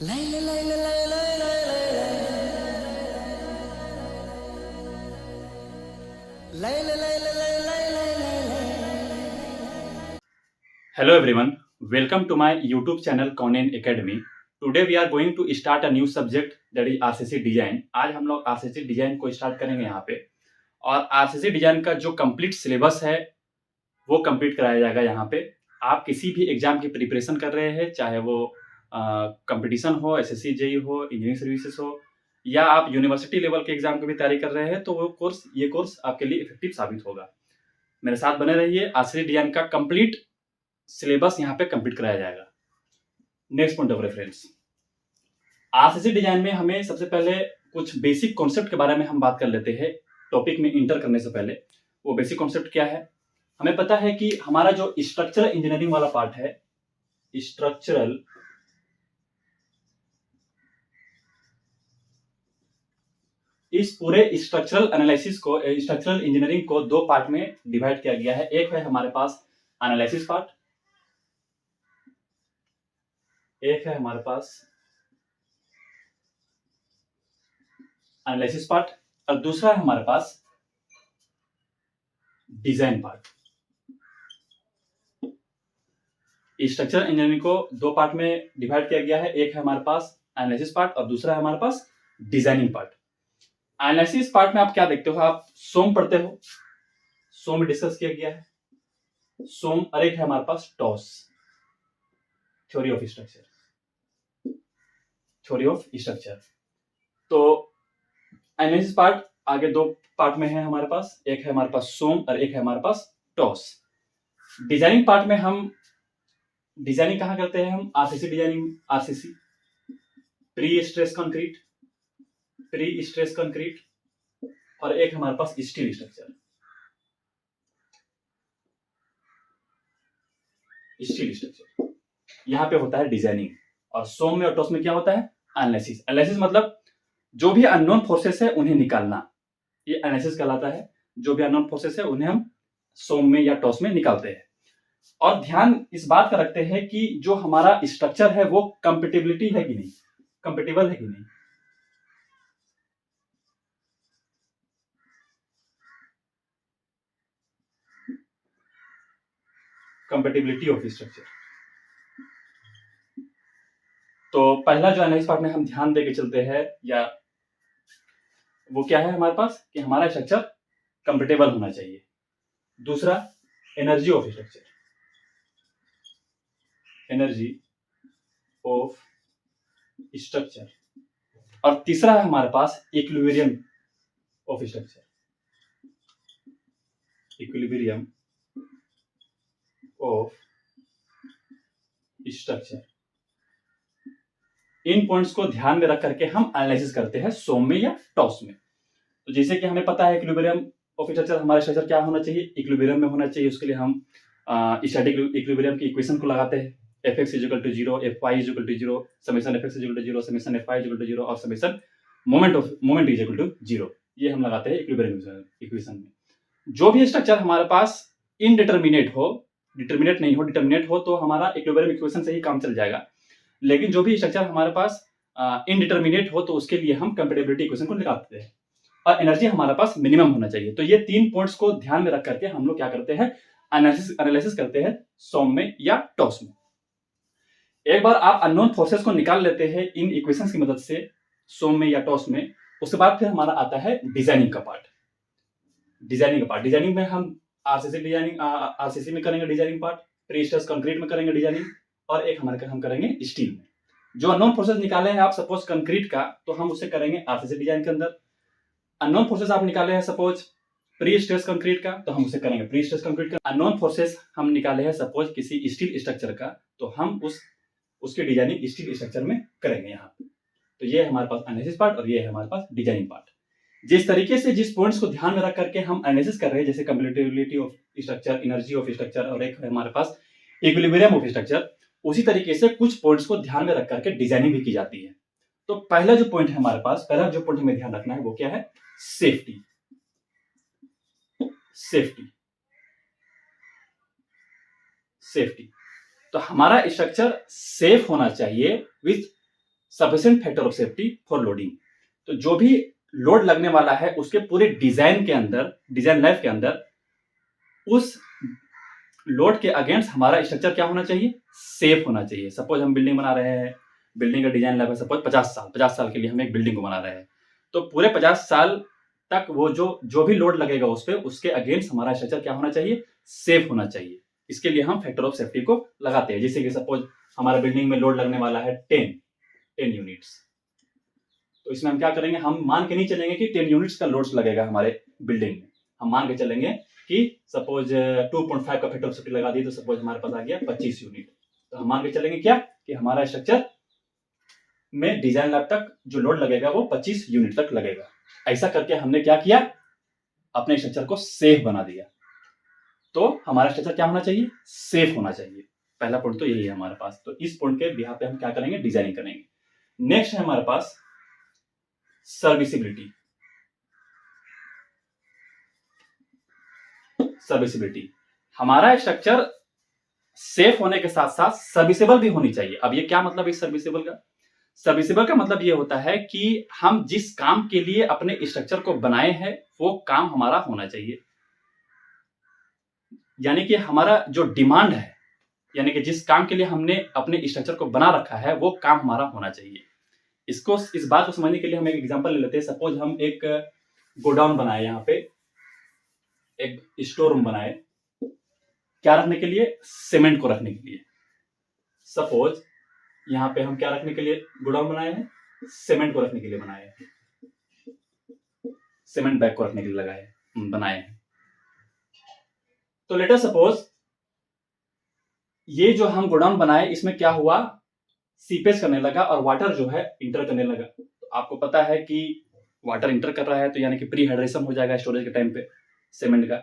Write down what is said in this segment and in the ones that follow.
Hello everyone, welcome to my YouTube channel Conan Academy. Today we are going to start a new subject that is RCC design. आज हम लोग RCC design को start करेंगे यहाँ पे और RCC design का जो कंप्लीट सिलेबस है वो कंप्लीट कराया जाएगा यहाँ पे. आप किसी भी एग्जाम की प्रिपरेशन कर रहे हैं, चाहे वो कंपटीशन हो, SSC JEE हो, इंजीनियरिंग सर्विसेज हो या आप यूनिवर्सिटी लेवल के एग्जाम की भी तैयारी कर रहे हैं, तो ये कोर्स आपके लिए इफेक्टिव साबित होगा. मेरे साथ बने रहिए. RCC डिजाइन का कंप्लीट सिलेबस यहाँ पे कंप्लीट कराया जाएगा. Next point of reference, RCC design में हमें सबसे पहले कुछ बेसिक कॉन्सेप्ट के बारे में हम बात कर लेते हैं. टॉपिक में इंटर करने से पहले वो बेसिक कॉन्सेप्ट क्या है. हमें पता है कि हमारा जो स्ट्रक्चरल इंजीनियरिंग वाला पार्ट है, इस पूरे स्ट्रक्चरल एनालिसिस को, स्ट्रक्चरल इंजीनियरिंग को दो पार्ट में डिवाइड किया गया है. एक है हमारे पास एनालिसिस पार्ट, एक है हमारे पास एनालिसिस पार्ट और दूसरा है हमारे पास डिजाइन पार्ट. स्ट्रक्चरल इंजीनियरिंग को दो पार्ट में डिवाइड किया गया है. एक है हमारे पास एनालिसिस पार्ट और दूसरा है हमारे पास डिजाइनिंग पार्ट. एनालिसिस पार्ट में आप क्या देखते हो, आप सोम पढ़ते हो, सोम में डिस्कस किया गया है सोम. और एक है हमारे पास टॉस, थ्योरी ऑफ स्ट्रक्चर. तो एनालिसिस पार्ट आगे दो पार्ट में है हमारे पास, एक है हमारे पास सोम और एक है हमारे पास टॉस. डिजाइनिंग पार्ट में हम डिजाइनिंग कहाँ करते हैं, हम RCC designing, RCC pre stress concrete और एक हमारे पास स्टील स्ट्रक्चर. यहाँ पे होता है डिजाइनिंग और सोम में और टॉस में क्या होता है, एनालिसिस. एनालिसिस मतलब जो भी अननोन फोर्सेस है उन्हें निकालना, ये एनालिसिस कहलाता है. जो भी अननोन फोर्सेस है उन्हें हम सोम में या टॉस में निकालते हैं. और ध्यान इस बात का रखते हैं कि जो हमारा स्ट्रक्चर है वो कंपेटिबल है कि नहीं. Compatibility of structure. तो पहला जो एनालिसिस पार्ट में हम ध्यान देके चलते हैं या वो क्या है हमारे पास कि हमारा स्ट्रक्चर कंपेटेबल होना चाहिए. दूसरा एनर्जी ऑफ स्ट्रक्चर. और तीसरा है हमारे पास इक्विलिब्रियम ऑफ स्ट्रक्चर. इन पॉइंट्स को ध्यान में रख करके हम एनालिसिस करते हैं सोम में या टॉस में. तो जैसे कि हमें पता है इक्विलिब्रियम ऑफ स्ट्रक्चर, हमारा स्ट्रक्चर क्या होना चाहिए, इक्विलिब्रियम में होना चाहिए. उसके लिए हम स्टैटिक इक्विलिब्रियम की इक्वेशन को लगाते हैं. Fx = 0, Fy = 0, summation Fx = 0, summation Fy = 0 और समेशन मोमेंट = 0. ये हम लगाते हैं इक्विलिब्रियम इक्वेशन में. जो भी स्ट्रक्चर हमारे पास इनडिटरमिनेट हो, डिटरमिनेट हो तो हमारा इक्विलिब्रियम इक्वेशन से ही काम चल जाएगा. लेकिन जो भी स्ट्रक्चर हमारे पास इनडिटरमिनेट हो तो उसके लिए हम कंपेटिबिलिटी इक्वेशन को निकालते हैं. और एनर्जी हमारे पास मिनिमम होना चाहिए. तो ये तीन पॉइंट्स को ध्यान में रख करके हम लोग क्या करते हैं, एनालिसिस करते हैं सोम में या टॉस में. एक बार आप अननोन फोर्सेस को निकाल लेते हैं इन इक्वेशंस की मदद से सोम में या टॉस में, उसके बाद फिर हमारा आता है डिजाइनिंग का पार्ट. डिजाइनिंग में हम आरसीसी में करेंगे designing part, pre stress concrete में करेंगे डिजाइनिंग और एक हम करेंगे स्टील में. जो अननोन फोर्सेस निकाले हैं आप सपोज कंक्रीट का, तो हम उसे करेंगे आरसीसी डिजाइन के अंदर. अननोन फोर्सेस आप निकाले हैं सपोज प्री स्ट्रेस कंक्रीट का, तो हम उसे करेंगे प्री स्ट्रेस कंक्रीट का. अननोन फोर्सेस हम निकाले हैं सपोज किसी स्टील स्ट्रक्चर का, तो हम उसके डिजाइनिंग स्टील स्ट्रक्चर में करेंगे यहाँ पे. तो ये है हमारे पास एनालिसिस पार्ट और ये है हमारे पास डिजाइनिंग पार्ट. जिस तरीके से जिस पॉइंट्स को ध्यान में रख करके हम एनालिसिस कर रहे हैं, जैसे compatibility of structure, energy of structure और एक है हमारे पास इक्विलिब्रियम ऑफ स्ट्रक्चर, उसी तरीके से कुछ पॉइंट्स को ध्यान में रख करके डिजाइनिंग भी की जाती है. तो पहला जो पॉइंट है हमारे पास, पहला जो पॉइंट हमें ध्यान रखना है वो क्या है, सेफ्टी. तो हमारा स्ट्रक्चर सेफ होना चाहिए with sufficient factor of safety for loading. तो जो भी लोड लगने वाला है उसके पूरे डिजाइन के अंदर, डिजाइन लाइफ के अंदर, उस लोड के अगेंस्ट हमारा स्ट्रक्चर क्या होना चाहिए, सेफ होना चाहिए। सपोज हम बिल्डिंग बना रहे हैं, बिल्डिंग का डिजाइन लाइफ है सपोज 50 साल के लिए हम एक बिल्डिंग को बना रहे हैं, तो पूरे 50 साल तक वो जो भी लोड लगेगा उस पर, उसके अगेंस्ट हमारा स्ट्रक्चर क्या होना चाहिए, सेफ होना चाहिए। इसके लिए हम फैक्टर ऑफ सेफ्टी को लगाते हैं। जैसे कि सपोज हमारा बिल्डिंग में लोड लगने वाला है 10 यूनिट्स, तो इसमें हम क्या करेंगे, हम मान के नहीं चलेंगे कि 10 यूनिट्स का लोड लगेगा हमारे बिल्डिंग में। हम मान के चलेंगे कि सपोज 2.5 का फैक्टर ऑफ सेफ्टी लगा दिए, तो सपोज हमारे पास आ गया 25 यूनिट। तो हम मान के चलेंगे क्या कि हमारा स्ट्रक्चर में डिजाइन लैब तक जो लोड लगेगा वो 25 यूनिट तक लगेगा। ऐसा करके हमने क्या किया, अपने स्ट्रक्चर को सेफ बना दिया। तो हमारा स्ट्रक्चर क्या होना चाहिए, सेफ होना चाहिए। पहला पॉइंट तो यही है हमारे पास। तो इस पॉइंट के बिहाफ पे हम क्या करेंगे, डिजाइनिंग करेंगे। नेक्स्ट है हमारे पास सर्विसिबिलिटी। सर्विसिबिलिटी, हमारा स्ट्रक्चर सेफ होने के साथ साथ सर्विसेबल भी होनी चाहिए। अब ये क्या मतलब है सर्विसेबल का? सर्विसेबल का मतलब ये होता है कि हम जिस काम के लिए अपने स्ट्रक्चर को बनाए हैं वो काम हमारा होना चाहिए। यानी कि हमारा जो डिमांड है, यानी कि जिस काम के लिए हमने अपने स्ट्रक्चर को बना रखा है वो काम हमारा होना चाहिए। इस बात को समझने के लिए हम एक एग्जांपल ले लेते हैं। सपोज हम एक गोडाउन बनाए, यहाँ पे एक स्टोर रूम बनाए, क्या रखने के लिए, सीमेंट को रखने के लिए। सपोज यहाँ पे हम क्या रखने के लिए गोडाउन बनाए हैं, सीमेंट को रखने के लिए बनाए हैं, सीमेंट बैग को रखने के लिए बनाए हैं। तो लेट अस सपोज ये जो हम गोडाउन बनाए इसमें क्या हुआ, सीपेज करने लगा और वाटर जो है इंटर करने लगा। तो आपको पता है कि वाटर इंटर कर रहा है तो यानी कि प्री हाइड्रेशन हो जाएगा स्टोरेज के टाइम पे सीमेंट का।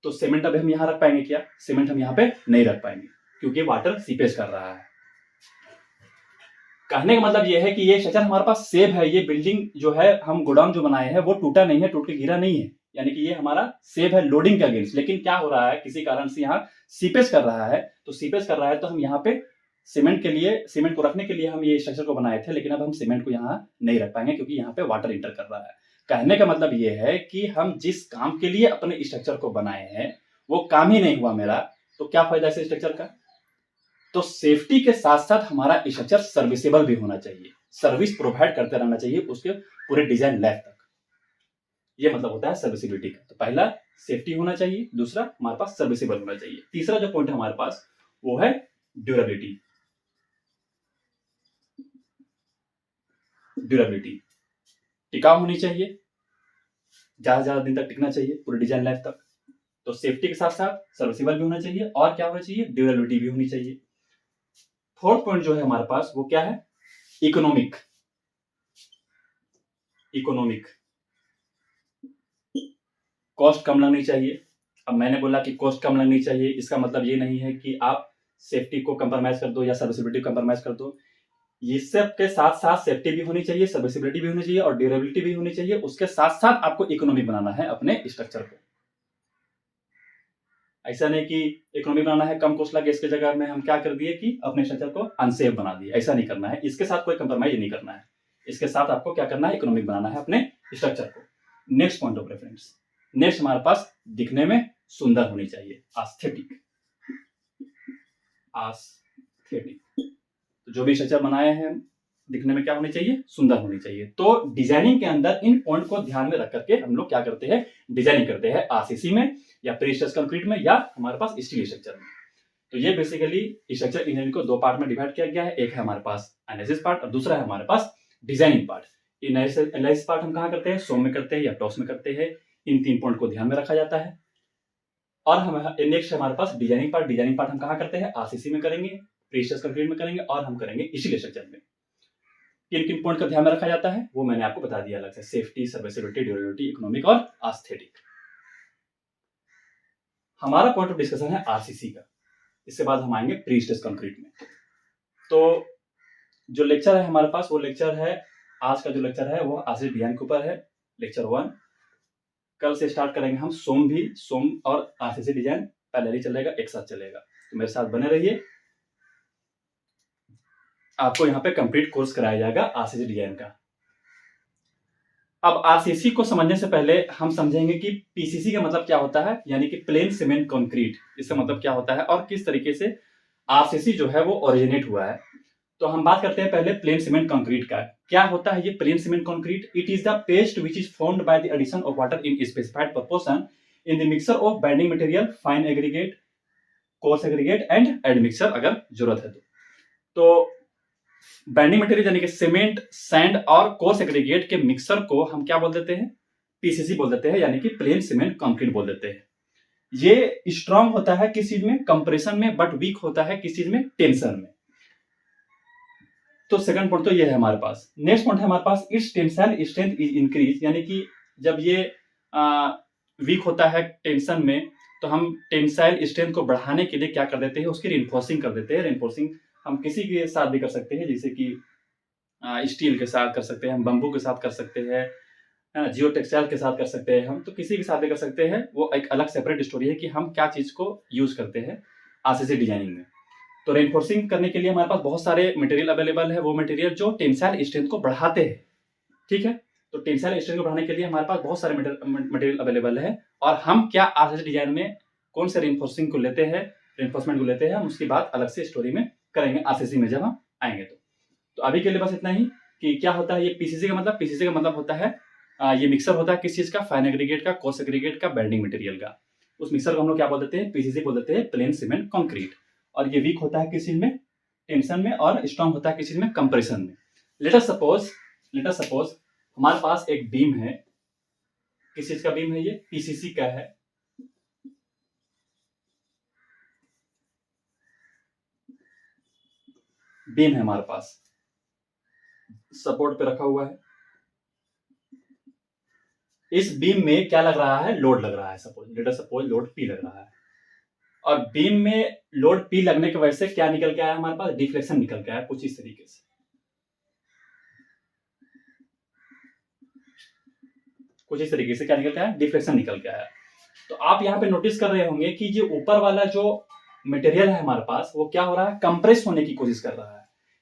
तो सीमेंट अब हम यहां रख पाएंगे क्या, सीमेंट हम यहां पे नहीं रख पाएंगे क्योंकि वाटर सीपेज कर रहा है। कहने का मतलब ये है कि ये स्ट्रक्चर हमारे पास सेफ है। ये बिल्डिंग जो है, हम गोडाउन जो बनाए हैं वो टूटा नहीं है, टूट के गिरा नहीं है, यानी कि ये हमारा सेफ है लोडिंग के अगेंस्ट। लेकिन क्या हो रहा है, किसी कारण से यहाँ सीपेज कर रहा है, तो सीपेज कर रहा है तो हम यहाँ पे सीमेंट के लिए, सीमेंट को रखने के लिए हम ये स्ट्रक्चर को बनाए थे, लेकिन अब हम सीमेंट को यहाँ नहीं रख पाएंगे क्योंकि यहाँ पे वाटर इंटर कर रहा है। कहने का मतलब ये है कि हम जिस काम के लिए अपने स्ट्रक्चर को बनाए हैं वो काम ही नहीं हुआ मेरा, तो क्या फायदा इस स्ट्रक्चर का। तो सेफ्टी के साथ साथ हमारा स्ट्रक्चर सर्विसेबल भी होना चाहिए, सर्विस प्रोवाइड करते रहना चाहिए उसके पूरे डिजाइन लाइफ तक। ये मतलब होता है सर्विसिबिलिटी का। तो पहला सेफ्टी होना चाहिए, दूसरा हमारे पास सर्विसेबल होना चाहिए, तीसरा जो पॉइंट है हमारे पास वो है ड्यूरेबिलिटी। ड्यूरेबिलिटी, टिकाऊ होनी चाहिए, ज्यादा दिन तक टिकना चाहिए पूरे डिजाइन लाइफ तक। तो सेफ्टी के साथ साथ सर्विसेबल भी होना चाहिए और क्या होना चाहिए, ड्यूरेबिलिटी भी होनी चाहिए। फोर्थ पॉइंट जो है हमारे पास वो क्या है, इकोनॉमिक। इकोनॉमिक, कॉस्ट कम लगनी चाहिए। अब मैंने बोला कि कॉस्ट कम लगनी चाहिए, इसका मतलब ये नहीं है कि आप सेफ्टी को कंप्रोमाइज कर दो या सर्विसिबिलिटी को कंप्रोमाइज कर दो। ये सब के साथ साथ सेफ्टी भी होनी चाहिए, सर्विसिबिलिटी भी होनी चाहिए और ड्यूरेबिलिटी भी होनी चाहिए। उसके साथ साथ आपको इकोनॉमी बनाना है अपने स्ट्रक्चर को। ऐसा नहीं कि इकोनॉमी बनाना है, कम कॉस्ट लगे, इसके जगह में हम क्या कर दिए कि अपने स्ट्रक्चर को अनसेफ बना दिए। ऐसा नहीं करना है, इसके साथ कोई कंप्रोमाइज नहीं करना है। इसके साथ आपको क्या करना है, इकोनॉमिक बनाना है अपने स्ट्रक्चर को। Next point of reference, next हमारे पास दिखने में सुंदर होनी चाहिए, एस्थेटिक। एस्थेटिक, तो जो भी स्ट्रक्चर बनाए हैं दिखने में क्या होनी चाहिए, सुंदर होनी चाहिए। तो डिजाइनिंग के अंदर इन पॉइंट को ध्यान में रख करके हम लोग क्या करते हैं, डिजाइनिंग करते हैं, आरसीसी में या प्रीस्ट्रक्चर कंक्रीट में या हमारे पास स्टील स्ट्रक्चर में। तो ये बेसिकली स्ट्रक्चर इंजीनियरिंग को दो पार्ट में डिवाइड किया गया है। एक है हमारे पास एनालिसिस पार्ट और दूसरा है हमारे पास डिजाइनिंग पार्ट। एनालिसिस पार्ट हम कहाँ करते हैं, सोम में करते हैं या टॉस में करते हैं। इन 3 पॉइंट को ध्यान में रखा जाता है। और हम नेक्स्ट हमारे पास डिजाइनिंग पार्ट। डिजाइनिंग पार्ट हम कहाँ करते हैं, आरसीसी में करेंगे, प्रीस्ट्रक्चर कंक्रीट में करेंगे और हम करेंगे स्टील स्ट्रक्चर में। किन किन पॉइंट का ध्यान में रखा जाता है वो मैंने आपको बता दिया अलग से, सेफ्टी, सर्विसिबिलिटी, ड्यूरेबिलिटी, इकोनॉमिक और एस्थेटिक। हमारा पॉइंट ऑफ डिस्कशन है आरसीसी का। इसके बाद हम आएंगे प्रीस्ट्रक्चर कंक्रीट में। तो जो लेक्चर है हमारे पास वो लेक्चर है, आज का जो लेक्चर है वो आरसीसी डिजाइन के ऊपर है, लेक्चर 1। कल से स्टार्ट करेंगे हम सोम भी, सोम और आरसीसी डिजाइन पैरेलली चलेगा, एक साथ चलेगा। तो मेरे साथ बने रहिए। आपको यहाँ पे कंप्लीट कोर्स कराया जाएगा आरसीसी डिजाइन का। अब आरसीसी को समझने से पहले हम समझेंगे कि पीसीसी का मतलब क्या होता है, यानी कि प्लेन सीमेंट कंक्रीट, इसका मतलब क्या होता है और किस तरीके से आरसीसी जो है वो ओरिजिनेट हुआ है। तो हम बात करते हैं पहले प्लेन सीमेंट कंक्रीट का। क्या होता है ये plain cement concrete? It is the paste which is formed by the addition of water in specified proportion in the mixture of binding material, fine aggregate, coarse aggregate and admixture अगर जरूरत है तो binding material यानी कि cement, sand और coarse aggregate के mixture को हम क्या बोल देते हैं? पीसीसी बोल देते हैं, यानी कि प्लेन सीमेंट कंक्रीट बोल देते हैं। ये स्ट्रांग होता है किस चीज में? कंप्रेशन में, बट वीक होता है किस चीज में? टेंशन में। तो सेकंड पॉइंट तो ये है हमारे पास। नेक्स्ट पॉइंट है हमारे पास its tensile strength is increase, यानी कि जब ये वीक होता है टेंशन में तो हम टेंसाइल स्ट्रेंथ को बढ़ाने के लिए क्या कर देते हैं? उसकी रिइंफोर्सिंग कर देते हैं। रिइंफोर्सिंग हम किसी के साथ भी कर सकते हैं, जैसे कि स्टील के साथ कर सकते हैं, हम बम्बू के साथ कर सकते हैं, जियो टेक्सटाइल के साथ कर सकते हैं, हम तो किसी के साथ भी कर सकते हैं। वो एक अलग सेपरेट स्टोरी है कि हम क्या चीज को यूज करते हैं आरसीसी डिजाइनिंग में। तो रेनफोर्सिंग करने के लिए हमारे पास बहुत सारे मटेरियल अवेलेबल है, वो मटेरियल जो टेंसाइल स्ट्रेंथ को बढ़ाते हैं। ठीक है, तो टेंसाइल स्ट्रेंथ को बढ़ाने के लिए हमारे पास बहुत सारे मटेरियल अवेलेबल है। और हम क्या आरसीसी डिजाइन में कौन से रेनफोर्सिंग को लेते हैं, रेनफोर्समेंट को लेते हैं, हम उसकी बात अलग से स्टोरी में करेंगे आरसीसी में जब हम आएंगे। तो अभी के लिए बस इतना ही कि क्या होता है ये पीसीसी का मतलब। पीसीसी का मतलब होता है ये मिक्सर होता है किस चीज का? फाइन एग्रीगेट का, कोर्स एग्रीगेट का, बाइंडिंग मटेरियल का। उस मिक्सर को हम लोग क्या बोल देते हैं? पीसीसी बोल देते हैं, प्लेन सीमेंट कंक्रीट। और ये वीक होता है किस चीज में? टेंशन में। और स्ट्रांग होता है किस चीज में? कंप्रेशन में। लेट अस सपोज हमारे पास एक बीम है। किस चीज का बीम है ये? पीसीसी का है। बीम है हमारे पास, सपोर्ट पे रखा हुआ है। इस बीम में क्या लग रहा है? लोड लग रहा है। सपोज लोड पी लग रहा है। और बीम में लोड पी लगने की वजह से क्या निकल के आया हमारे पास? डिफ्लेक्शन निकल के आया कुछ इस तरीके से। कुछ इस तरीके से क्या निकल के आया? डिफ्लेक्शन निकल के आया। तो आप यहाँ पे नोटिस कर रहे होंगे कि जो ऊपर वाला जो मटेरियल है हमारे पास, वो क्या हो रहा है? कंप्रेस होने की कोशिश कर रहा है।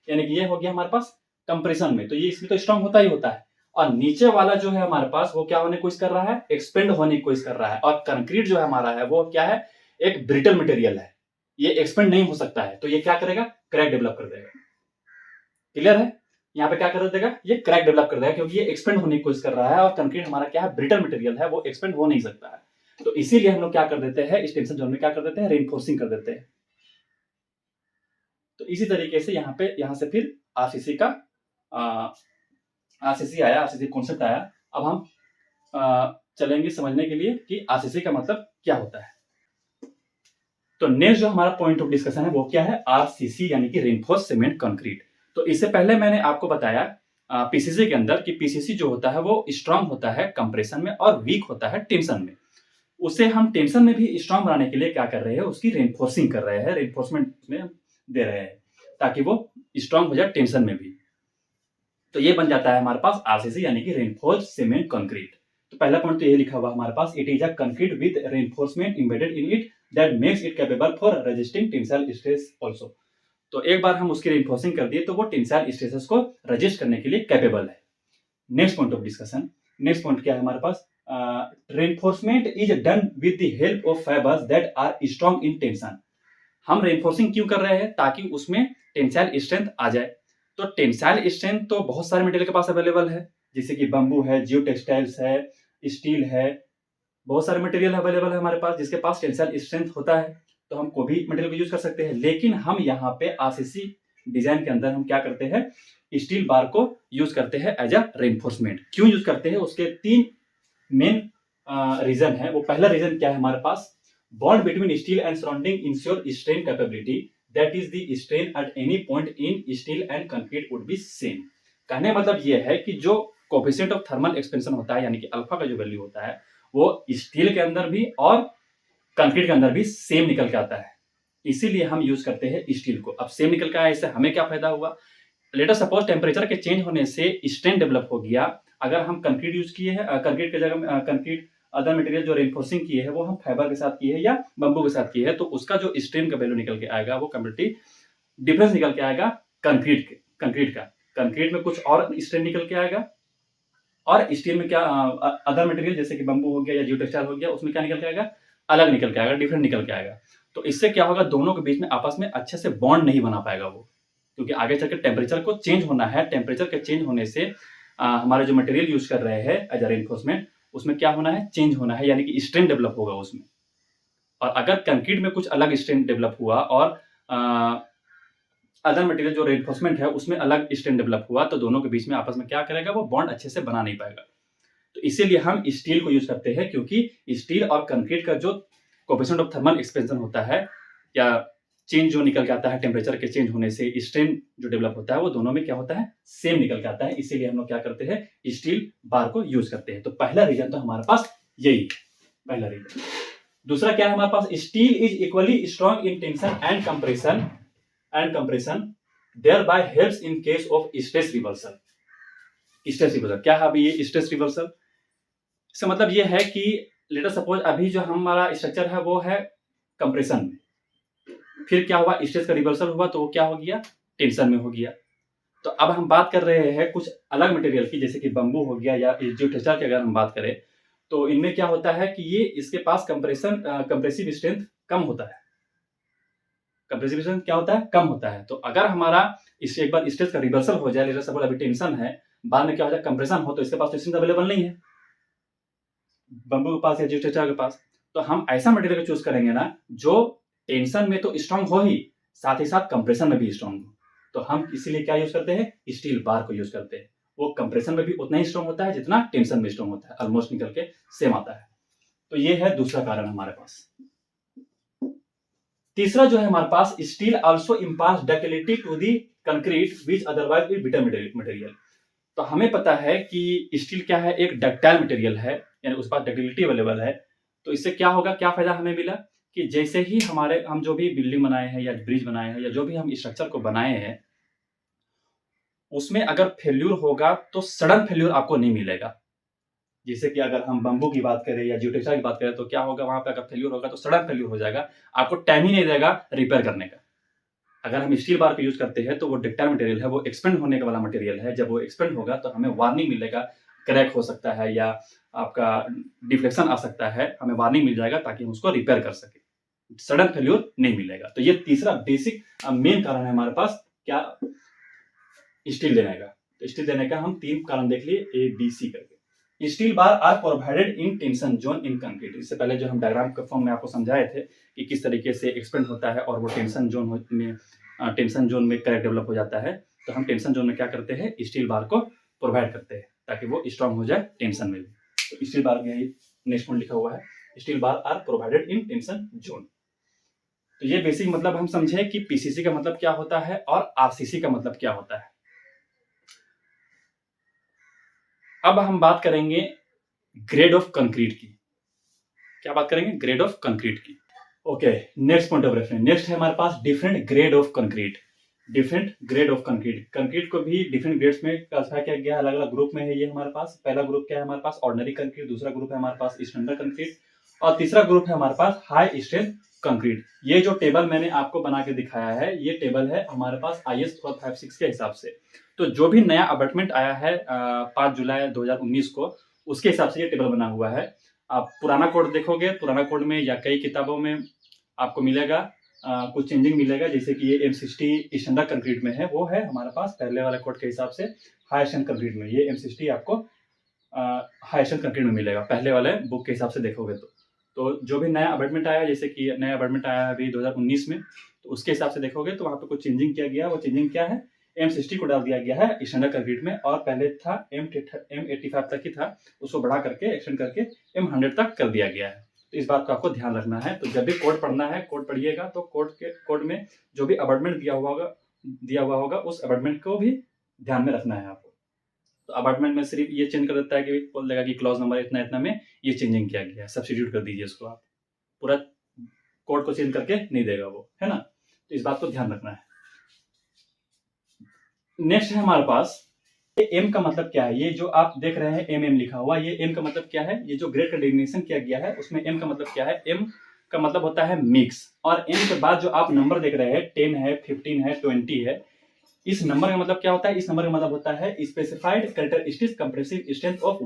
यानी कि ये हो गया हमारे पास कंप्रेशन में, तो ये इसमें तो स्ट्रांग होता ही होता है। और नीचे वाला जो है हमारे पास, वो क्या होने की कोशिश कर रहा है? एक्सपेंड होने की कोशिश कर रहा है। और कंक्रीट जो है हमारा है वो क्या है? एक ब्रिटल मटेरियल है, ये एक्सपेंड नहीं हो सकता है। तो ये क्या करेगा? क्रैक डेवलप कर देगा। क्लियर है? यहाँ पे क्या कर देगा? ये क्रैक डेवलप कर देगा, क्योंकि ये एक्सपेंड होने की कोशिश कर रहा है। और कंक्रीट हमारा क्या है? ब्रिटल मटेरियल है, वो एक्सपेंड हो नहीं सकता है। तो इसीलिए हम लोग क्या कर देते हैं? इस टेंशन जोन में क्या कर देते हैं? रेनफोर्सिंग कर देते हैं। तो इसी तरीके से यहाँ से फिर आरसीसी का आरसीसी आया, आरसीसी कॉन्सेप्ट आया। अब हम चलेंगे समझने के लिए कि आरसीसी का मतलब क्या होता है। तो नेक्स्ट जो हमारा पॉइंट ऑफ डिस्कशन है वो क्या है? आरसीसी यानी कि रेनफोर्स सीमेंट कंक्रीट। तो इससे पहले मैंने आपको बताया पीसीसी के अंदर कि पीसीसी जो होता है वो स्ट्रांग होता है कंप्रेशन में और वीक होता है टेंशन में। उसे हम टेंशन में भी स्ट्रांग बनाने के लिए क्या कर रहे हैं? उसकी रेनफोर्सिंग कर रहे हैं, रेनफोर्समेंट उसमें दे रहे हैं ताकि वो स्ट्रांग हो जाए टेंशन में भी। तो ये बन जाता है हमारे पास आरसीसी यानी कि रेनफोर्स सीमेंट कंक्रीट। तो पहला पॉइंट तो ये लिखा हुआ हमारे पास, it is a concrete with reinforcement embedded in it that makes it capable for resisting tensile stress also. तो एक बार हम उसकी रेनफोर्सिंग कर दिए तो वो टेंसाइल स्ट्रेसेस को रेजिस्ट करने के लिए कैपेबल है। Next point of discussion, next point क्या है हमारे पास? Reinforcement is done with the help of fibres that are strong in tension. हम रेनफोर्सिंग क्यों कर रहे हैं? ताकि उसमें टेंसाइल स्ट्रेंथ आ जाए। तो टेंसाइल स्ट्रेंथ तो बहुत सारे मटेरियल के पास अवेलेबल है, जैसे कि बम्बू है, जियो टेक्सटाइल्स है, स्टील है, बहुत सारे मटेरियल अवेलेबल है हमारे पास जिसके पास टेंसाइल स्ट्रेंथ होता है। तो हम कोई भी मटेरियल को यूज कर सकते हैं। लेकिन हम यहाँ पे आरसीसी डिजाइन के अंदर हम क्या करते हैं? स्टील बार को यूज करते हैं एज अ रेनफोर्समेंट। क्यों यूज करते हैं? उसके 3 मेन रीजन है। वो पहला रीजन क्या है हमारे पास? Bond between steel and surrounding ensure strain capability, that is the strain at any point in steel and concrete would be same. कहने मतलब ये है कि जो कोफिशिएंट ऑफ थर्मल एक्सपेंशन होता है, यानी कि अल्फा का जो वैल्यू होता है, वो स्टील के अंदर भी और कंक्रीट के अंदर भी सेम निकल के आता है। इसीलिए हम यूज करते हैं स्टील को। अब सेम निकल के आया, इससे हमें क्या फायदा हुआ? लेट अस सपोज टेम्परेचर के चेंज होने से स्ट्रेन डेवलप हो गया। अगर हम कंक्रीट यूज किए हैं, कंक्रीट की जगह कंक्रीट अदर मटेरियल जो रेनफोर्सिंग किए है वो हम फाइबर के साथ किए हैं या बम्बू के साथ किए हैं, तो उसका जो स्ट्रेन का वैल्यू निकल के आएगा वो कंप्लीटली डिफरेंस निकल के आएगा कंक्रीट के कंक्रीट का, कंक्रीट में कुछ और स्ट्रेंथ निकल के आएगा, और स्टील में क्या अदर मटेरियल जैसे कि बंबू हो गया या जियोटेक्सटाइल हो गया, उसमें क्या निकल के आएगा, अलग निकल के आएगा, डिफरेंट निकल के आएगा। तो इससे क्या होगा, दोनों के बीच में आपस में अच्छे से बॉन्ड नहीं बना पाएगा वो, क्योंकि आगे चल के टेम्परेचर को चेंज होना है। टेम्परेचर के चेंज होने से हमारे जो मटेरियल यूज कर रहे हैं एज अ रेनफोर्समेंट, उसमें क्या होना है, चेंज होना है, यानी कि स्ट्रेंथ डेवलप होगा उसमें। और अगर कंक्रीट में कुछ अलग स्ट्रेंथ डेवलप हुआ और अदर मटेरियल जो रेनफोर्समेंट है उसमें अलग स्ट्रेंथ डेवलप हुआ, तो दोनों के बीच में आपस में क्या करेगा, वो बॉन्ड अच्छे से बना नहीं पाएगा। तो इसीलिए हम स्टील को यूज करते हैं, क्योंकि स्टील और कंक्रीट का जो कोएफिशिएंट ऑफ थर्मल एक्सपेंशन होता है, या चेंज जो निकल के आता है टेम्परेचर के चेंज होने से, स्ट्रेन जो डेवलप होता है, वो दोनों में क्या होता है, सेम निकल के आता है। इसीलिए हम लोग क्या करते हैं, स्टील बार को यूज करते हैं। तो पहला रीजन तो हमारे पास यही है, पहला रीजन। दूसरा क्या है हमारे पास, steel is equally strong in tension and compression thereby helps in case of stress reversal। Stress reversal क्या है अभी ये स्ट्रेस रिवर्सल? इसका मतलब ये है कि लेट अस सपोज अभी जो हमारा स्ट्रक्चर है वो है कंप्रेशन में, फिर क्या हुआ, स्ट्रेस का रिवर्सल हुआ, तो वो क्या हो गया, टेंशन में हो गया। तो अब हम बात कर रहे हैं कुछ अलग मटेरियल की, जैसे कि बंबू हो गया या जियोटेक्सटाइल की अगर हम बात करें, तो इनमें क्या होता है कि ये इसके पास कंप्रेसिव स्ट्रेंथ कम होता है। कंप्रेसिव स्ट्रेंथ क्या होता है, कम होता है। तो अगर हमारा इससे एक बार स्ट्रेस का रिवर्सल हो जाए, लेट अस सपोज अभी टेंशन है, बाद में क्या हो जाए, कंप्रेशन हो, तो इसके पास तो स्ट्रेंथ अवेलेबल नहीं है बंबू के पास या जियोटेक्सटाइल के पास। तो हम ऐसा मटेरियल चूज करेंगे ना जो टेंशन में तो स्ट्रांग हो ही, साथ ही साथ कंप्रेशन में भी स्ट्रांग हो। तो हम इसीलिए क्या यूज करते हैं, स्टील बार को यूज करते हैं। वो कंप्रेशन में भी उतना ही स्ट्रांग होता है जितना टेंशन में स्ट्रांग होता है, ऑलमोस्ट निकल के सेम आता है। तो ये है दूसरा कारण हमारे पास। तीसरा जो है हमारे पास, steel also imparts ductility to the concrete which otherwise will brittle material. तो हमें पता है कि स्टील क्या है, एक डक्टाइल मटेरियल है, यानी उस पास डक्टिलिटी अवेलेबल है। तो इससे क्या होगा, क्या फायदा हमें मिला कि जैसे ही हम जो भी बिल्डिंग बनाए हैं या ब्रिज बनाए हैं या जो भी हम स्ट्रक्चर को बनाए हैं, उसमें अगर फेल्यूर होगा तो सडन फेल्यूर आपको नहीं मिलेगा। जैसे कि अगर हम बंबू की बात करें या जियोटेक्सटाइल की बात करें, तो क्या होगा, वहां पे अगर फेल्यूर होगा तो सडन फेल्यूर हो जाएगा, आपको टाइम ही नहीं देगा रिपेयर करने का। अगर हम स्टील बार को यूज करते हैं तो वो डक्टाइल मटेरियल है, वो एक्सपेंड होने वाला मटेरियल है। जब वो एक्सपेंड होगा तो हमें वार्निंग मिलेगा, क्रैक हो सकता है या आपका डिफ्लेक्शन आ सकता है, हमें वार्निंग मिल जाएगा ताकि हम उसको रिपेयर कर सके, सडन फेल्यूर नहीं मिलेगा। तो ये तीसरा बेसिक मेन कारण है हमारे पास, क्या, स्टील देने का। तो स्टील देने का हम 3 कारण देख लिए, ए बी सी करके। Steel bar are provided in tension zone in concrete. इससे पहले जो हम डायग्राम के फॉर्म में आपको समझाए थे कि किस तरीके से एक्सपेंड होता है और वो टेंशन जोन में क्रैक डेवलप हो जाता है। तो हम टेंशन जोन में क्या करते हैं, स्टील बार को प्रोवाइड करते हैं ताकि वो स्ट्रांग हो जाए टेंशन में भी। तो स्टील बार में नेक्स्ट पॉइंट लिखा हुआ है, steel bar are provided in tension zone. तो ये बेसिक मतलब हम समझे कि पीसीसी का मतलब क्या होता है और आरसीसी का मतलब क्या होता है। अब हम बात करेंगे ग्रेड ऑफ कंक्रीट की। क्या बात करेंगे, ग्रेड ऑफ कंक्रीट की। Okay, next point of reference, next है हमारे पास different grade of concrete. Different grade of concrete, concrete को भी डिफरेंट ग्रेड्स में क्लासिफाई किया गया, अलग अलग ग्रुप में है ये हमारे पास। पहला ग्रुप क्या है हमारे पास, ऑर्डिनरी कंक्रीट। दूसरा ग्रुप है हमारे पास स्टैंडर्ड कंक्रीट, और तीसरा ग्रुप है हमारे पास हाई स्ट्रेंथ कंक्रीट। ये जो टेबल मैंने आपको बना के दिखाया है, ये टेबल है हमारे पास IS 456 के हिसाब से। तो जो भी नया अपडेटमेंट आया है 5 जुलाई 2019 को, उसके हिसाब से ये टेबल बना हुआ है। आप पुराना कोड देखोगे, पुराना कोड में या कई किताबों में आपको मिलेगा कुछ चेंजिंग मिलेगा। जैसे कि ये M60 स्टैंडर्ड कंक्रीट में है, वो है हमारे पास पहले वाले कोड के हिसाब से हाई स्ट्रेंथ कंक्रीट में। ये M60 आपको हाई स्ट्रेंथ कंक्रीट में मिलेगा पहले वाले बुक के हिसाब से देखोगे तो जो भी नया अपडेटमेंट आया, जैसे कि नया अपडेटमेंट आया है अभी 2019 में, तो उसके हिसाब से देखोगे तो वहाँ पे कुछ चेंजिंग किया गया। वो चेंजिंग क्या है, M60 को डाल दिया गया है स्टैंडर्ड कंक्रीट में, और पहले था M85 तक ही था, उसको बढ़ा करके एक्सटेंड करके M100 तक कर दिया गया है। तो इस बात को आपको ध्यान रखना है। तो जब भी कोड पढ़ना है, कोड पढ़िएगा तो कोड में जो भी अपडेटमेंट दिया हुआ होगा उस अपडेटमेंट को भी ध्यान में रखना है आपको। तो अपडेटमेंट में सिर्फ ये चेंज कर देता है कि बोल देगा कि क्लॉज नंबर इतना इतना में ये चेंजिंग किया गया है, सब्स्टिट्यूट कर दीजिए उसको। आप पूरा कोड को चेंज करके नहीं देगा वो, है ना। तो इस बात को ध्यान रखना है। नेक्स्ट है हमारे पास, ये एम का मतलब क्या है। ये जो आप देख रहे हैं MM लिखा हुआ, ये एम का मतलब क्या है। ये जो ग्रेड का डेफिनेशन किया गया है उसमें एम का मतलब क्या है। एम का मतलब होता है मिक्स, और एम के बाद जो आप नंबर देख रहे हैं 10 है, 15 है, 20 है, इस नंबर का मतलब क्या होता है? इस नंबर का मतलब होता है specified characteristic compressive strength of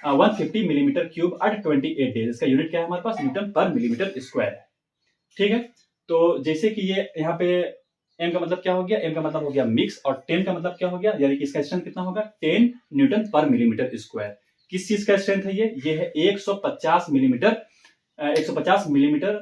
150 millimetre cube at 28 days. इसका यूनिट क्या है हमारे पास? न्यूटन पर मिलीमीटर स्क्वायर है। ठीक है, तो जैसे कि ये यहाँ पे m का मतलब क्या हो गया? m का मतलब हो गया मिक्स, और 10 का मतलब क्या हो गया? यानी कि इसका स्ट्रेंथ कितना होगा? 10 न्यूटन पर मिलीमीटर स्क्वायर। किस चीज का स्ट्रेंथ है ये है 150 मिलीमीटर 150 मिलीमीटर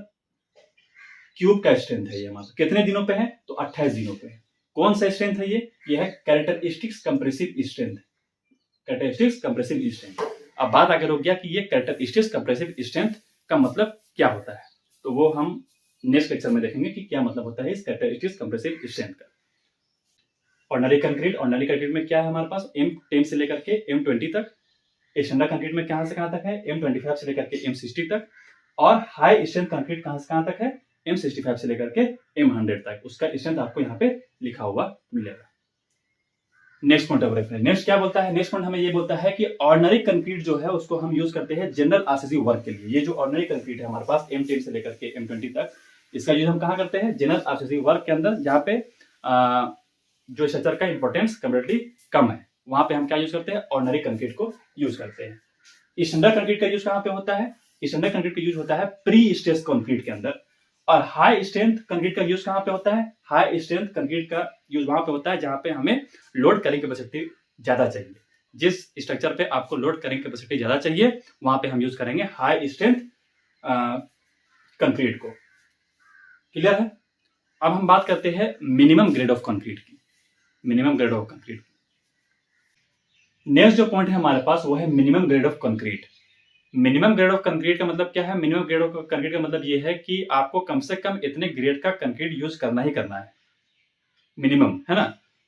क्यूब का स्ट्रेंथ है ये हमारा। कितने दिनों पे है? तो 28 दिनों पे है। कौन सा स्ट्रेंथ है ये है characteristics compressive strength. Characteristics compressive strength. अब बात आगे रुक गया कि ये कैरेक्टरिस्टिक्स कंप्रेसिव स्ट्रेंथ का मतलब क्या होता है, तो वो हम नेक्स्ट लेक्चर में देखेंगे कि क्या मतलब होता है इस कैरेक्टरिस्टिक्स कंप्रेसिव स्ट्रेंथ का। ऑर्डिनरी कंक्रीट में क्या है हमारे पास? M10 से लेकर के M20 तक। स्टैंडर्ड कंक्रीट में कहां से कहां तक है? M25 से लेकर के M60 तक। और हाई स्ट्रेंथ कंक्रीट कहां से कहां तक है? M65 से लेकर के M100 तक। उसका स्ट्रेंथ आपको यहाँ पे लिखा हुआ मिलेगा। Next point of reference, next क्या बोलता है? नेक्स्ट पॉइंट हमें ये बोलता है कि ऑर्डिनरी कंक्रीट जो है उसको हम यूज करते हैं जनरल आरसीसी वर्क के लिए। ये जो ऑर्डिनरी कंक्रीट है हमारे पास M10 से लेकर के M20 तक, इसका यूज हम कहां करते हैं? जनरल आरसीसी वर्क के अंदर, जहां पे जो स्ट्रक्चर का इंपॉर्टेंस कंपैरेटिवली कम है, वहां पे हम क्या यूज करते हैं? ऑर्डिनरी कंक्रीट को यूज करते हैं। स्टैंडर्ड कंक्रीट का यूज कहां पे होता है? स्टैंडर्ड कंक्रीट का यूज होता है प्री स्ट्रेस कंक्रीट के अंदर। और हाई स्ट्रेंथ कंक्रीट का यूज कहां पे होता है? हाई स्ट्रेंथ कंक्रीट का यूज वहां पे होता है जहां पे हमें लोड कैरिंग कैपेसिटी ज्यादा चाहिए। जिस स्ट्रक्चर पे आपको लोड कैरिंग कैपेसिटी ज्यादा चाहिए वहां पे हम यूज करेंगे हाई स्ट्रेंथ कंक्रीट को। क्लियर है? अब हम बात करते हैं मिनिमम ग्रेड ऑफ कंक्रीट की। Minimum grade of concrete. Next जो पॉइंट है हमारे पास वो है minimum grade of concrete. Minimum grade of concrete का मतलब क्या है? मिनिमम ग्रेड ऑफ कंक्रीट का मतलब ये है कि आपको कम से कम इतने ग्रेड का कंक्रीट यूज करना ही करना है, मिनिमम, है ना?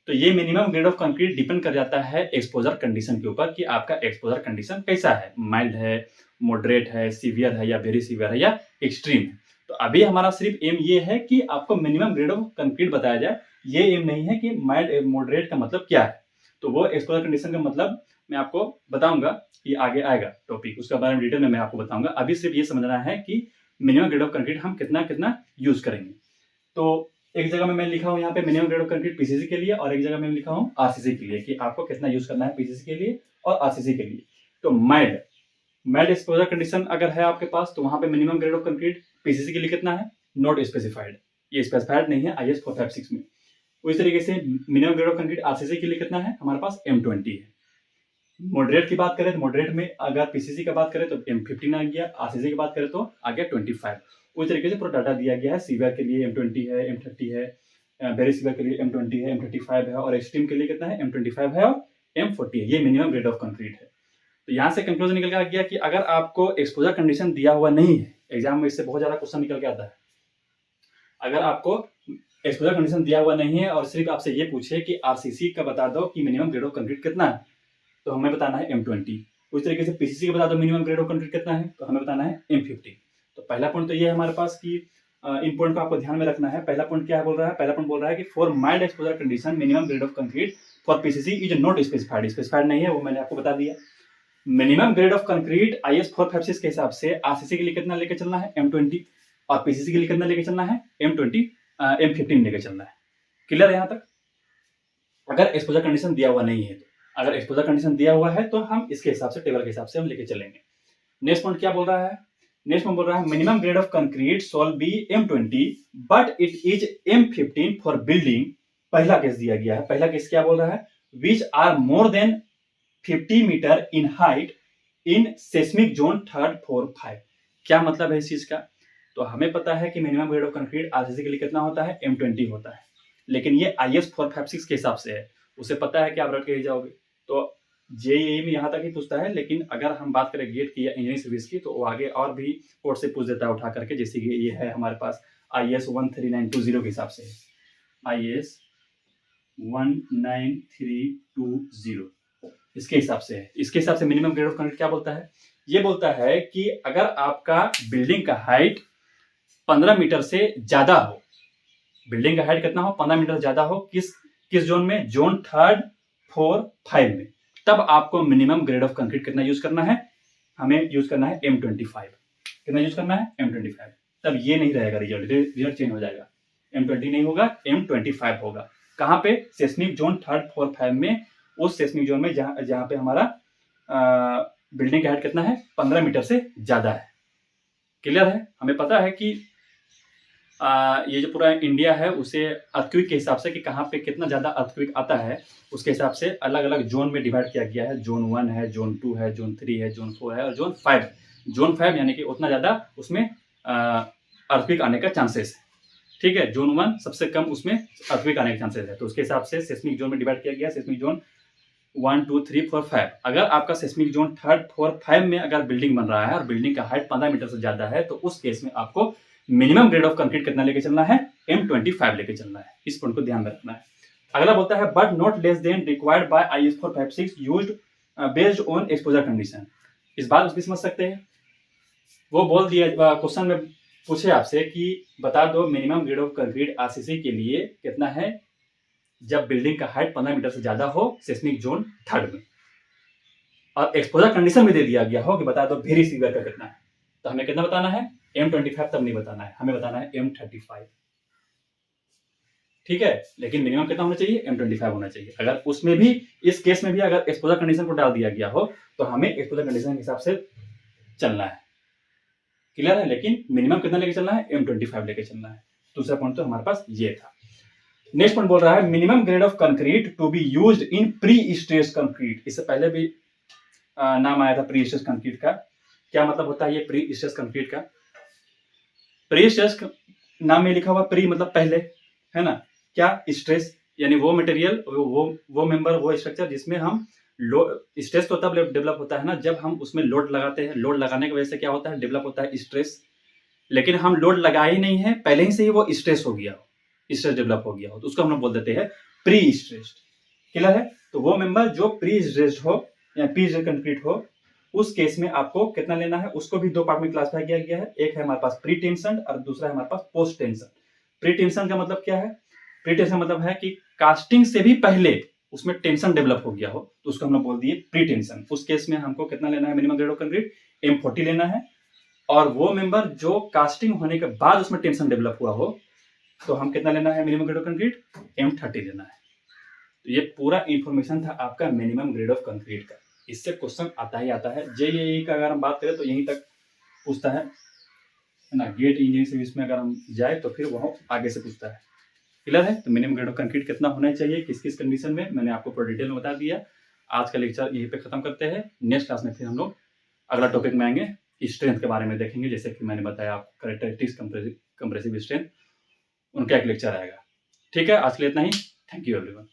तो ये minimum grade of concrete depend कर जाता है एक्सपोजर कंडीशन के ऊपर कि आपका एक्सपोजर कंडीशन कैसा है, माइल्ड है, मॉडरेट है, सीवियर है या वेरी सीवियर है या एक्सट्रीम है। तो अभी हमारा सिर्फ एम ये है कि आपको मिनिमम ग्रेड ऑफ कंक्रीट बताया जाए, ये एम नहीं है कि माइल्ड मॉडरेट का मतलब क्या है। तो वो एक्सपोजर कंडीशन का मतलब मैं आपको बताऊंगा, ये आगे आएगा टॉपिक, उसके बारे में डिटेल में मैं आपको बताऊंगा। अभी सिर्फ ये समझना है कि मिनिमम ग्रेड ऑफ कंक्रीट हम कितना कितना यूज करेंगे। तो एक जगह में मैं लिखा हूं यहाँ पे minimum grade of concrete PCC के लिए, और एक जगह में लिखा हूं आरसीसी के लिए, कि आपको कितना यूज करना है पीसीसी के लिए और आरसीसी के लिए। तो माइल्ड एक्सपोजर कंडीशन अगर है आपके पास तो वहां पे minimum grade of concrete PCC के लिए कितना है? नॉट स्पेसिफाइड, ये स्पेसिफाइड नहीं है IS 456 में। उस तरीके से minimum grade of concrete RCC के लिए कितना है? हमारे पास M20 है। मॉडरेट की बात करें तो मॉडरेट में अगर पीसीसी का बात करें तो M15 आ गया, आरसीसी की बात करें तो आ गया 25। उस तरीके से पूरा डाटा दिया गया है। सीवियर के लिए M20 है, M30 है, वेरी सीवियर के लिए M20 है, M35 है, और एक्सट्रीम के लिए कितना है? M25 है और M40 है। ये मिनिमम ग्रेड ऑफ कंक्रीट है। तो यहाँ से कंक्लूजन निकल के आ गया कि अगर आपको एक्सपोजर कंडीशन दिया हुआ नहीं है, एग्जाम में इससे बहुत ज्यादा क्वेश्चन निकल के आता है, अगर आपको एक्सपोजर कंडीशन दिया हुआ नहीं है और सिर्फ आपसे ये पूछे कि आरसीसी का बता दो कि मिनिमम ग्रेड ऑफ कंक्रीट कितना है, तो हमें बताना है M20। उस तरीके से पीसीसी का बता दो मिनिमम ग्रेड ऑफ कंक्रीट कितना है, तो हमें बताना है M50। तो पहला पॉइंट तो ये है हमारे पास कि इन पॉइंट को आपको ध्यान में रखना है। पहला पॉइंट क्या बोल रहा है? पहला पॉइंट बोल रहा है कि for mild exposure condition minimum grade of concrete for PCC is not specified. Specified नहीं है, वो मैंने आपको बता दिया। Minimum grade of concrete IS 456 के हिसाब से आरसीसी के लिए कितना लेके चलना है? M20, और पीसीसी के लिए कितना लेके चलना है? M15 लेके चलना है। क्लियर है यहाँ तक? अगर एक्सपोजर कंडीशन दिया हुआ नहीं है तो, अगर एक्सपोजर कंडीशन दिया हुआ है तो हम इसके हिसाब से, टेबल के हिसाब से हम लेके चलेंगे। नेक्स्ट पॉइंट क्या बोल रहा है? नेक्स्ट पॉइंट बोल रहा है minimum grade of concrete shall be M20 but it is M15 for building. पहला केस दिया गया है। पहला केस क्या बोल रहा है? Which are more than 50 metre in height in seismic zone 3, 4, 5। क्या मतलब है इस चीज का? तो हमें पता है कि minimum grade of concrete RCC के लिए कितना होता है? M20 होता है, लेकिन ये IS 456 के हिसाब से है। उसे पता है कि आप रट के ही जाओगे, तो जेईई में यहाँ तक ही पूछता है। लेकिन अगर हम बात करें गेट की या इंजीनियरिंग सर्विस की, तो वो आगे और भी कोर्ट से पूछ देता है उठा करके, जैसे कि ये है हमारे पास IS 13920 के हिसाब से है। IS 19320 इसके हिसाब से है। इसके हिसाब से मिनिमम ग्रेड ऑफ कंक्रीट क्या बोलता है? ये बोलता है कि अगर आपका बिल्डिंग का हाइट 15 मीटर से ज्यादा हो, बिल्डिंग का हाइट कितना हो? 15 मीटर ज्यादा हो, किस जोन में? जोन 3, 4, 5 में, तब आपको मिनिमम ग्रेड ऑफ कंक्रीट कितना यूज करना है? हमें यूज करना है M25। कितना यूज करना है? M25। तब ये नहीं रहेगा, रिजल्ट चेंज हो जाएगा। M20 नहीं होगा, M25 होगा। कहाँ पे? सेस्मिक जोन 3rd 4 5 में, उस सेस्मिक जोन में जहाँ पे हमारा बिल्डिंग का हाइट कितना है? 15 मीटर से ज्यादा है। क्लियर है? हमें पता है कि ये जो पूरा इंडिया है उसे अर्थक्वेक के हिसाब से कि कहाँ पे कितना ज्यादा अर्थक्वेक आता है उसके हिसाब से अलग अलग जोन में डिवाइड किया गया है। जोन 1 है, जोन 2 है, जोन 3 है, जोन 4 है और जोन 5 है। जोन 5 यानी कि उतना ज्यादा उसमें अर्थक्वेक आने का चांसेस है। ठीक है, जोन 1 सबसे कम उसमें अर्थक्वेक आने के चांसेस है, तो उसके हिसाब से सेस्मिक जोन में डिवाइड किया गया। Seismic zone 1 2 3 4 5। अगर आपका सेस्मिक जोन 3rd 4 5 में अगर बिल्डिंग बन रहा है और बिल्डिंग का हाइट 15 मीटर से ज्यादा है, तो उस केस में आपको मिनिमम ग्रेड ऑफ कंक्रीट कितना लेके चलना है? M25 लेके चलना है। इस पॉइंट को ध्यान में रखना है। अगला बोलता है but not less than required by IS 456 used based on exposure condition. इस बात उसकी समझ सकते हैं। वो बोल दिया क्वेश्चन में पूछे आपसे कि बता दो minimum grade of concrete RCC के लिए कितना है जब बिल्डिंग का हाइट 15 मीटर से ज्यादा हो सेस्मिक जोन 3rd में, और एक्सपोजर कंडीशन में दे दिया गया हो कि बता दो वेरी सीवियर का कितना है। तो हमें कितना बताना है? M25 तब नहीं बताना है, हमें बताना है M35। ठीक है, लेकिन मिनिमम कितना होना चाहिए? M25 होना चाहिए। अगर उसमें भी इस केस में भी अगर एक्सपोजर कंडीशन को डाल दिया गया हो तो हमें एक्सपोजर कंडीशन के हिसाब से चलना है। क्लियर है? लेकिन मिनिमम कितना लेके चलना है? M25 लेके चलना है। दूसरा पॉइंट तो हमारे पास ये था। नेक्स्ट पॉइंट बोल रहा है minimum grade of concrete to be used in pre stressed concrete. इससे पहले भी नाम आया था प्री स्ट्रेस्ड कंक्रीट का। क्या मतलब होता है ये प्री स्ट्रेस्ड कंक्रीट का? प्री स्ट्रेस्ड नाम में लिखा हुआ प्री मतलब पहले, है ना? क्या? स्ट्रेस यानी वो मटेरियल, वो मेंबर, वो स्ट्रक्चर जिसमें हम स्ट्रेस तो तब डेवलप होता है ना जब हम उसमें लोड लगाते हैं। लोड लगाने की वजह से क्या होता है? डेवलप होता है स्ट्रेस। लेकिन हम लोड लगाए ही नहीं है, पहले ही से ही वो स्ट्रेस हो गया हो, स्ट्रेस डेवलप हो गया हो, तो उसको हम लोग बोल देते हैं प्री स्ट्रेस्ड। क्लियर है? तो वो मेंबर जो प्री स्ट्रेस्ड हो या प्री स्ट्रेस्ड कंक्रीट हो, उस केस में आपको कितना लेना है? उसको भी दो पार्ट में क्लासिफाई किया गया है। एक है हमारे पास प्री टेंशन और दूसरा है हमारे पास पोस्ट टेंशन। प्री टेंशन का मतलब क्या है? प्री टेंशन मतलब है कि कास्टिंग से भी पहले उसमें टेंशन डेवलप हो गया हो, तो उसको हम लोग बोल दिए प्री टेंशन। उस केस में हमको कितना लेना है? Minimum grade of concrete M40 लेना है। और वो मेंबर जो कास्टिंग होने के बाद उसमें टेंशन डेवलप हुआ हो तो हम कितना लेना है? Minimum grade of concrete M30 लेना है। तो ये पूरा इंफॉर्मेशन था आपका मिनिमम ग्रेड ऑफ कंक्रीट का। इससे क्वेश्चन आता ही आता है। JEE का अगर हम बात करें तो यहीं तक पूछता है ना। गेट इंजीनियरिंग सर्विस में अगर हम जाए तो फिर वह आगे से पूछता है। क्लियर है? तो मिनिमम ग्रेड ऑफ कंक्रीट कितना होना चाहिए किस किस कंडीशन में, मैंने आपको पूरा डिटेल में बता दिया। आज का लेक्चर यहीं पे खत्म करते हैं। नेक्स्ट क्लास में फिर हम लोग अगला टॉपिक में आएंगे, स्ट्रेंथ के बारे में देखेंगे। जैसे कि मैंने बताया आपको कैरेक्टरिस्टिक्स कंप्रेसिव स्ट्रेंथ, उनका एक लेक्चर आएगा। ठीक है, आज के लिए इतना ही। Thank you everyone.